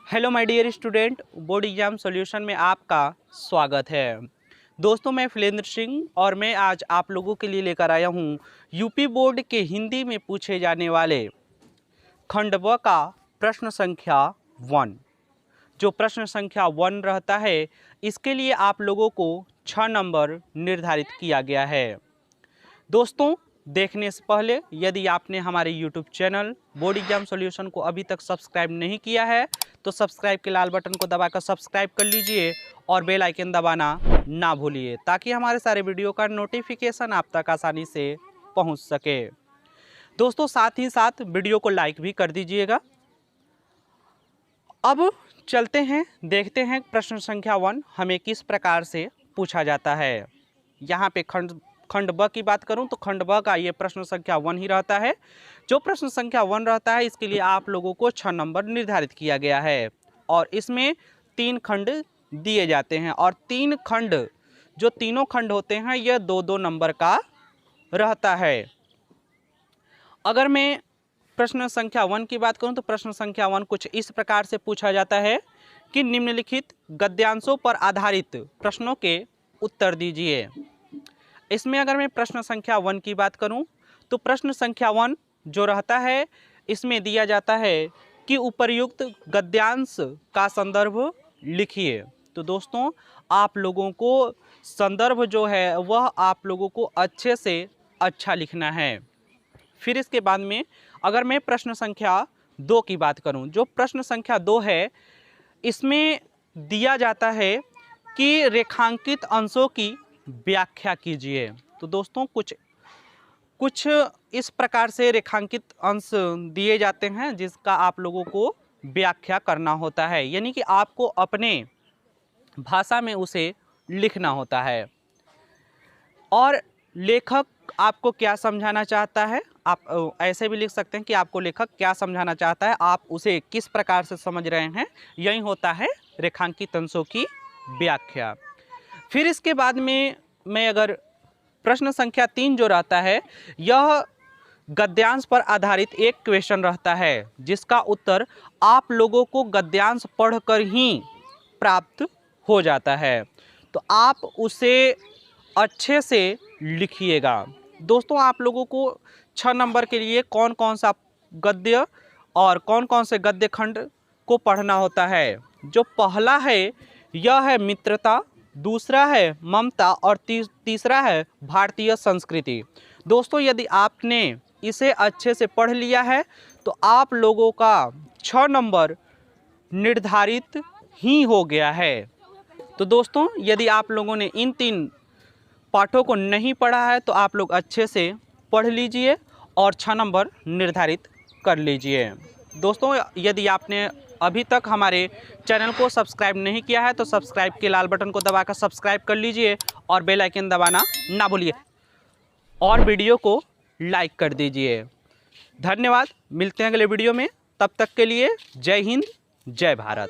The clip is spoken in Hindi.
Hello my dear student, board exam solution में आपका स्वागत है। दोस्तों, मैं फैलेंद्र सिंह और मैं आज आप लोगों के लिए लेकर आया हूं यूपी बोर्ड के हिंदी में पूछे जाने वाले खंड ब का प्रश्न संख्या 1। जो प्रश्न संख्या 1 रहता है, इसके लिए आप लोगों को 6 नंबर निर्धारित किया गया है। दोस्तों, देखने से पहले यदि आपने हमारे YouTube channel board exam solution को अभी तक सब्सक्राइब नहीं किया है तो सब्सक्राइब के लाल बटन को दबाकर सब्सक्राइब कर लीजिए और बेल आइकन दबाना ना भूलिए ताकि हमारे सारे वीडियो का नोटिफिकेशन आप तक आसानी से पहुंच सके। दोस्तों, साथ ही साथ वीडियो को लाइक भी कर दीजिएगा। अब चलते हैं, देखते हैं प्रश्न संख्या 1 हमें किस प्रकार से पूछा जाता है। यहाँ पे खंड ब की बात करूं तो खंड ब का ये प्रश्न संख्या 1 ही रहता है। जो प्रश्न संख्या 1 रहता है, इसके लिए आप लोगों को 6 नंबर निर्धारित किया गया है और इसमें 3 खंड दिए जाते हैं और 3 खंड, जो तीनों खंड होते हैं, यह 2-2 नंबर का रहता है। अगर मैं प्रश्न संख्या 1 की बात करूं तो प्रश्न संख्या 1 कुछ इस प्रकार से पूछा जाता है कि निम्नलिखित गद्यांशों पर आधारित प्रश्नों के उत्तर दीजिए। इसमें अगर मैं प्रश्न संख्या 1 की बात करूं तो प्रश्न संख्या 1 जो रहता है, इसमें दिया जाता है कि उपर्युक्त गद्यांश का संदर्भ लिखिए। तो दोस्तों, आप लोगों को संदर्भ जो है वह आप लोगों को अच्छे से अच्छा लिखना है। फिर इसके बाद में अगर मैं प्रश्न संख्या 2 की बात करूं, जो प्रश्न संख्या 2 है, इसमें दिया जाता है कि रेखांकित अंशों की व्याख्या कीजिए। तो दोस्तों, कुछ इस प्रकार से रेखांकित अंश दिए जाते हैं जिसका आप लोगों को व्याख्या करना होता है, यानी कि आपको अपने भाषा में उसे लिखना होता है। और लेखक आपको क्या समझाना चाहता है, आप ऐसे भी लिख सकते हैं कि आपको लेखक क्या समझाना चाहता है, आप उसे किस प्रकार से समझ रहे हैं, यही होता है रेखांकित अंशों की व्याख्या। फिर इसके बाद में मैं अगर प्रश्न संख्या 3 जो रहता है, यह गद्यांश पर आधारित एक क्वेश्चन रहता है जिसका उत्तर आप लोगों को गद्यांश पढ़कर ही प्राप्त हो जाता है। तो आप उसे अच्छे से लिखिएगा। दोस्तों, आप लोगों को 6 नंबर के लिए कौन कौन सा गद्य और कौन कौन से गद्य खंड को पढ़ना होता है। जो पहला है यह है मित्रता, दूसरा है ममता और तीसरा है भारतीय संस्कृति। दोस्तों, यदि आपने इसे अच्छे से पढ़ लिया है तो आप लोगों का 6 नंबर निर्धारित ही हो गया है। तो दोस्तों, यदि आप लोगों ने इन 3 पाठों को नहीं पढ़ा है तो आप लोग अच्छे से पढ़ लीजिए और 6 नंबर निर्धारित कर लीजिए। दोस्तों, यदि आपने अभी तक हमारे चैनल को सब्सक्राइब नहीं किया है तो सब्सक्राइब के लाल बटन को दबाकर सब्सक्राइब कर लीजिए और बेल आइकन दबाना ना भूलिए और वीडियो को लाइक कर दीजिए। धन्यवाद। मिलते हैं अगले वीडियो में, तब तक के लिए जय हिंद, जय भारत।